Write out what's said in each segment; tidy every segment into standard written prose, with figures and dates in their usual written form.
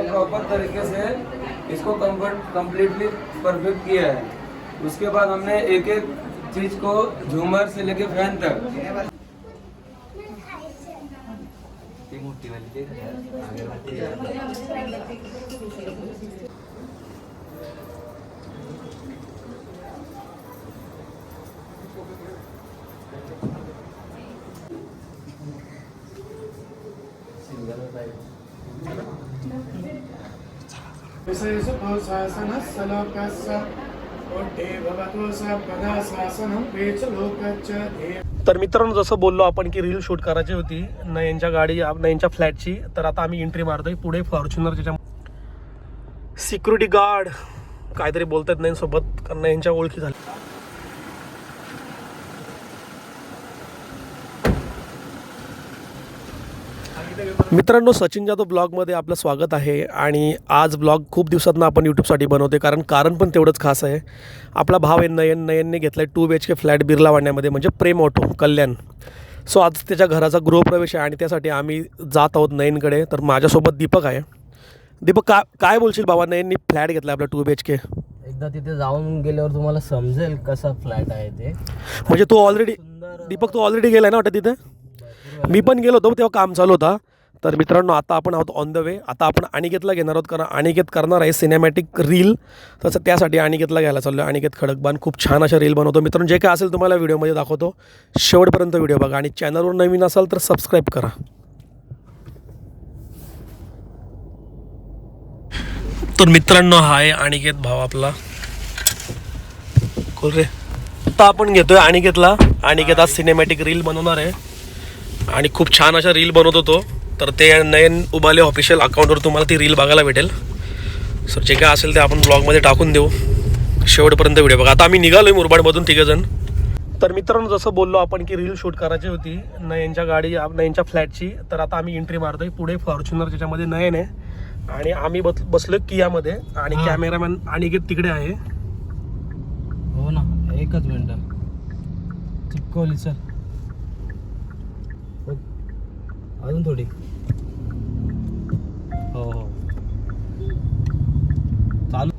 Proper तरीके से इसको completely perfect KIA है। उसके बाद हमने एक एक चीज को झूमर से लेके फैन तक तर मित्रांनो, जसं बोललो आपण की रील शूट करायची होती नयनच्या गाडी नयनच्या फ्लॅटची, तर आता आम्ही एंट्री मारतोय पुढे फॉर्च्युनर, ज्याच्या सिक्युरिटी गार्ड काहीतरी बोलतात नयन सोबत, कारण नयनच्या ओळखी झाली. मित्रांनो, सचिन जाधव ब्लॉगमध्ये आपलं स्वागत आहे. आणि आज ब्लॉग खूप दिवसातनं आपण यूट्यूबसाठी बनवते, कारण पण तेवढंच खास आहे. आपला भाव आहे नयनने घेतला आहे 2 BHK फ्लॅट बिर्ला वाड्यामध्ये, म्हणजे प्रेम ऑटो कल्याण. सो आज त्याच्या घराचा गृहप्रवेश आहे आणि त्यासाठी आम्ही जात आहोत नयनकडे. तर माझ्यासोबत दीपक आहे. दीपक, काय बोलशील बाबा, नयननी फ्लॅट घेतला आपला 2 BHK? एकदा तिथे जाऊन गेल्यावर तुम्हाला समजेल कसा फ्लॅट आहे ते. म्हणजे तू ऑलरेडी, दीपक तू ऑलरेडी गेला ना वाटतं तिथे? मी पण गेलो होतो, तेव्हा काम चालू होता. तर मित्रांनो, आता आपण आहोत ऑन द वे. आता आपण अनिकेतला घेणार आहोत, कारण अनिकेत करणार आहे सिनेमॅटिक रील. तसं त्यासाठी अनिकेतला घ्यायला चाललो आहे. अनिकेत खडकबान खूप छान अशा रील बनवतो. मित्रांनो, जे काय असेल तुम्हाला व्हिडिओमध्ये दाखवतो, शेवटपर्यंत व्हिडिओ बघा. आणि चॅनलवर नवीन असाल तर सबस्क्राईब करा. तर मित्रांनो, हा आहे अनिकेत भाव आपला. कोण रे? आता आपण घेतोय अनिकेतला. अनिकेत आज सिनेमॅटिक रील बनवणार आहे आणि खूप छान अशा रील बनवतो तो. तर ते नयन उबाले ऑफिशियल अकाउंटवर तुम्हाला ती रील बघायला भेटेल. सर जे काय असेल ते आपण ब्लॉगमध्ये टाकून देऊ. शेवटपर्यंत व्हिडिओ बघा. आता आम्ही निघालो आहे मुरबाडमधून 3 जण. तर मित्रांनो, जसं बोललो आपण की रील शूट करायची होती नयनच्या फ्लॅटची, तर आता आम्ही एंट्री मारतोय पुढे फॉर्च्युनर, ज्याच्यामध्ये नयन आहे आणि आम्ही बसलो कियामध्ये. आणि कॅमेरामॅन अनिकेत तिकडे आहे. हो ना, एकच मिनिट चिपकवली सर, अजून थोडी. हो हो, चालू.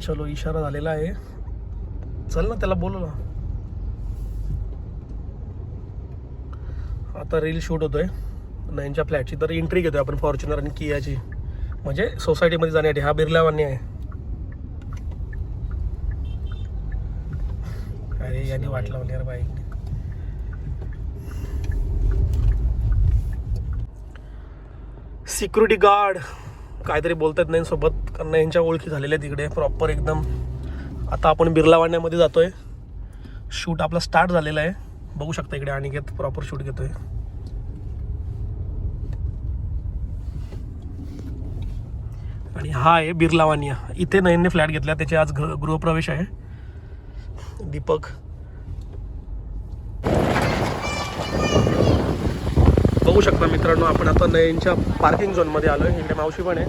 चलो, इशारा झालेला आहे. चल ना, त्याला बोलू ना. आता रील शूट होतोय नयनच्या फ्लॅटची. तर एंट्री घेतोय आपण फॉर्च्युनर आणि कियाची, म्हणजे सोसायटीमध्ये जाण्यासाठी. हा बिर्लावानी आहे. अरे याने वाट लावली यार बाईक. सिक्युरिटी गार्ड काहीतरी बोलतात नयन सोबत, कारण नयनच्या ओळखी झालेल्या तिकडे प्रॉपर एकदम. आता आपण बिर्ला वाड्यामध्ये जातोय. शूट आपला स्टार्ट झालेला आहे. बघू शकता इकडे अनिकेत प्रॉपर शूट घेतोय. आणि हा आहे बिर्ला वानिया. इथे नयनने फ्लॅट घेतला, त्याचे आज गृहप्रवेश आहे. दीपक बघू शकता मित्रांनो, आपण आता नयनच्या पार्किंग झोनमध्ये आलो आहे. इकडे मावशी पण आहे.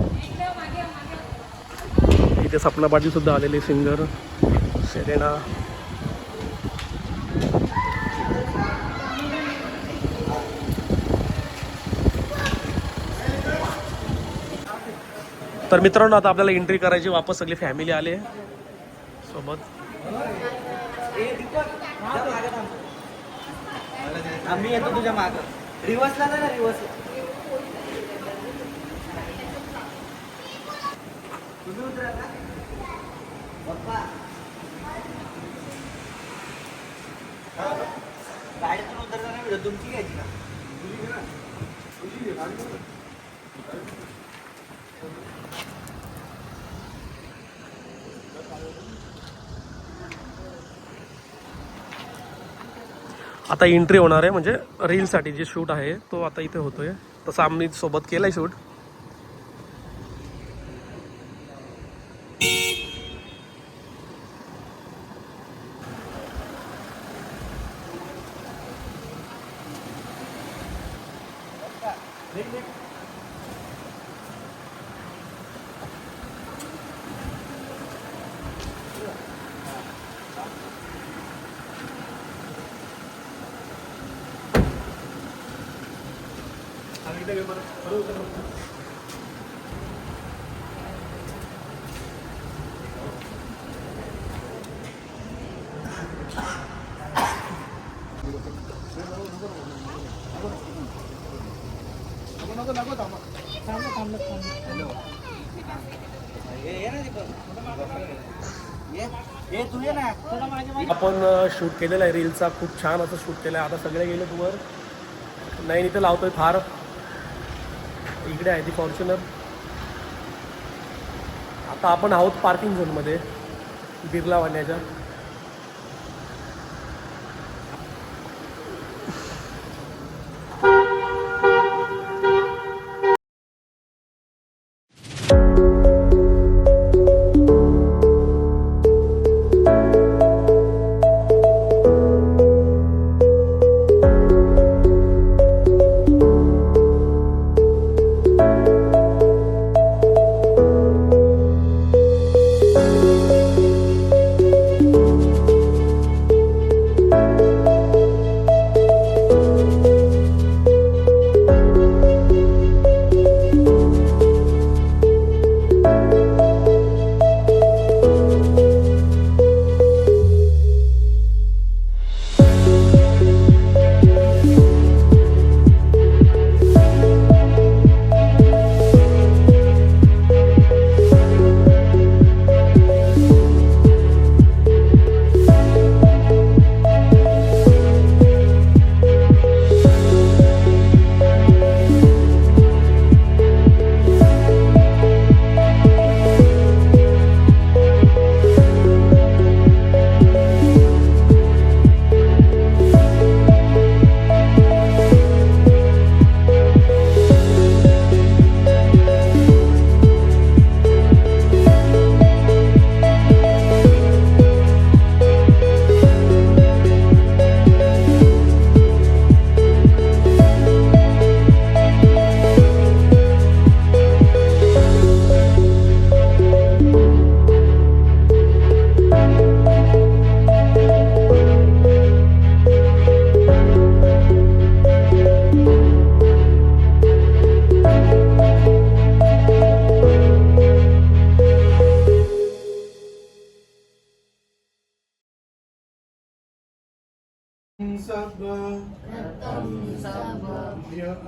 इथे सपना पाटील सुद्धा आलेले, सिंगर सेरेना. तर मित्रांनो, आता आपल्याला एंट्री करायची. वापस सगळी फॅमिली आले सोबत. आम्ही येतो तुझ्या मागं. रिवर्सला ना, रिवर्सला. तुम्ही उतरा का पप्पा? गाडीतून उतरताना व्हिडिओ तुमची घ्यायची का? आता एंट्री होणार आहे, म्हणजे रीलसाठी जे शूट आहे तो आता इथे होतोय. तसं आम्ही सोबत केलं आहे शूट. आपण शूट केलेला आहे रीलचा, खूप छान असं शूट केलं आहे. आता सगळे गेले वर. नाही इथं लावतोय फार. इकडे आहे ती फॉर्च्युनर. आता आपण आहोत पार्किंग झोनमध्ये बिर्ला वाण्याच्या.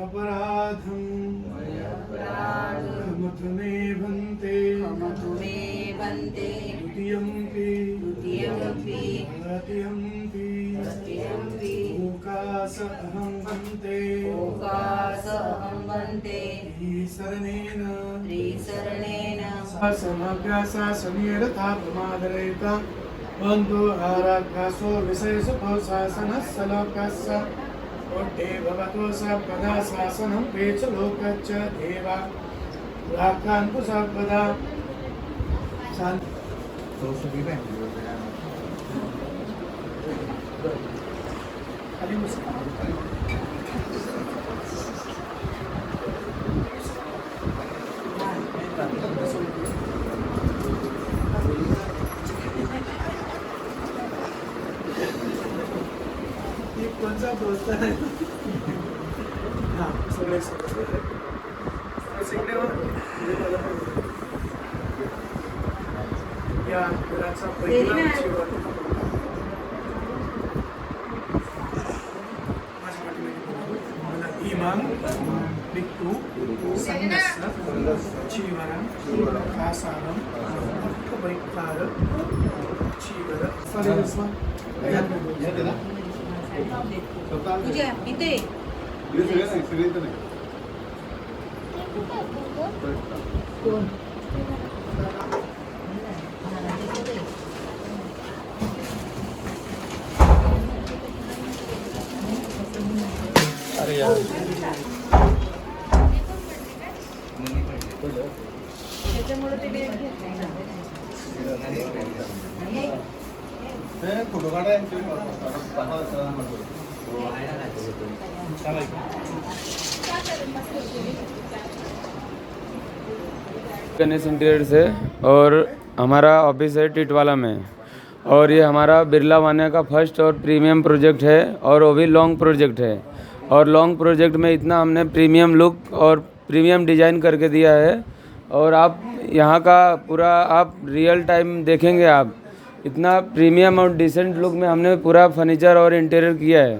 अपराधं क्षमतु मे भन्ते द्वितीयम्पि तृतीयम्पि ओकास अहं भन्ते त्रिशरणेन समभ्यासासनिरथा प्रमादरहिता बन्धु आराकासो विशेषतो शासनः सलोकस्य ओड्डे भवतो सर्वदा शासनं पेच लोकच्च देवा राकान्तु सर्वदा कोणचा दोस्त आहे सगळे या घराचा पहिला मला इमाम बिट्टू संगस्स चीवरम कासारम बैकार चीवर सरिस्मा पूजा इथे कोण अरे यार त्याच्यामुळे ते डेट घेतले फोटो काढाय गणेश इंटीरियर्स है और हमारा ऑफिस है टिटवाला में और ये हमारा बिरला वानिया का फर्स्ट और प्रीमियम प्रोजेक्ट है और वो भी लॉन्ग प्रोजेक्ट है और लॉन्ग प्रोजेक्ट में इतना हमने प्रीमियम लुक और प्रीमियम डिज़ाइन करके दिया है और आप यहाँ का पूरा आप रियल टाइम देखेंगे आप इतना प्रीमियम और डिसेंट लुक में हमने पूरा फर्नीचर और इंटीरियर किया है।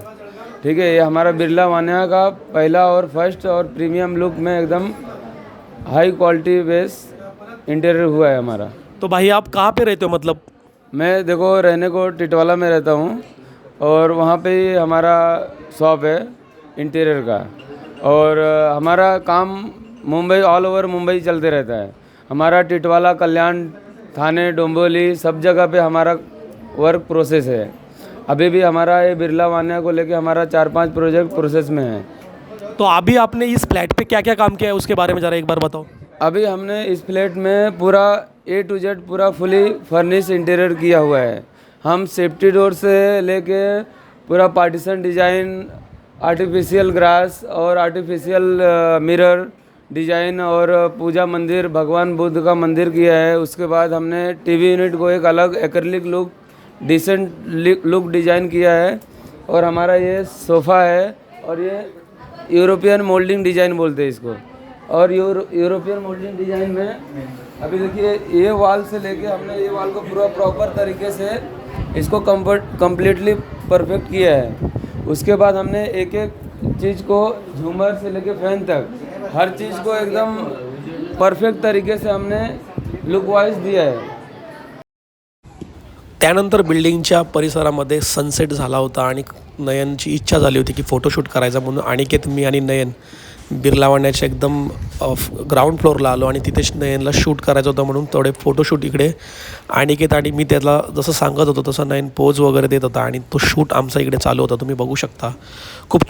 ठीक है, ये हमारा बिरला वानिया का पहला और फर्स्ट और प्रीमियम लुक में एकदम हाई क्वालिटी बेस इंटीरियर हुआ है हमारा। तो भाई आप कहाँ पे रहते हो मतलब? मैं देखो रहने को टिटवाला में रहता हूँ और वहाँ पे ही हमारा शॉप है इंटीरियर का। और हमारा काम मुंबई, ऑल ओवर मुंबई चलते रहता है। हमारा टिटवाला, कल्याण, थाने, डोंबिवली सब जगह पे हमारा वर्क प्रोसेस है। अभी भी हमारा ये बिरला वान्या को लेके हमारा 4-5 प्रोजेक्ट प्रोसेस में है। तो अभी आपने इस फ्लैट पे क्या क्या काम किया है उसके बारे में ज़रा एक बार बताओ। अभी हमने इस फ्लैट में पूरा A to Z पूरा फुली फर्निश इंटीरियर किया हुआ है। हम सेफ्टी डोर से लेके पूरा पार्टीशन डिज़ाइन, आर्टिफिशियल ग्रास और आर्टिफिशियल मिरर डिज़ाइन और पूजा मंदिर, भगवान बुद्ध का मंदिर किया है। उसके बाद हमने टीवी यूनिट को एक अलग acrylic look, decent look design किया है। और हमारा ये सोफ़ा है और ये यूरोपियन मोल्डिंग डिज़ाइन बोलते हैं इसको। और यूरोपियन मोल्डिंग डिज़ाइन में अभी देखिए ये वॉल से लेके हमने ये वॉल को पूरा प्रॉपर तरीके से इसको कम्प्लीटली परफेक्ट किया है। उसके बाद हमने एक एक चीज़ को, झूमर से लेके फैन तक हर चीज़ को एकदम परफेक्ट तरीके से हमने लुक वाइज दिया है। त्यानंतर बिल्डिंगच्या परिसरामध्ये सनसेट झाला होता आणि नयनची इच्छा झाली होती की फोटोशूट करायचा, म्हणून अनिकेत, मी आणि नयन बिर्ला वाण्याच्या एकदम ग्राउंड फ्लोअरला आलो आणि तिथेच नयनला शूट करायचं होतं म्हणून थोडे फोटोशूट इकडे अनिकेत आणि मी त्याला जसं सांगत होतो तसं नयन पोज वगैरे देत होता आणि तो शूट आमचा इकडे चालू होता, तुम्ही बघू शकता। खूप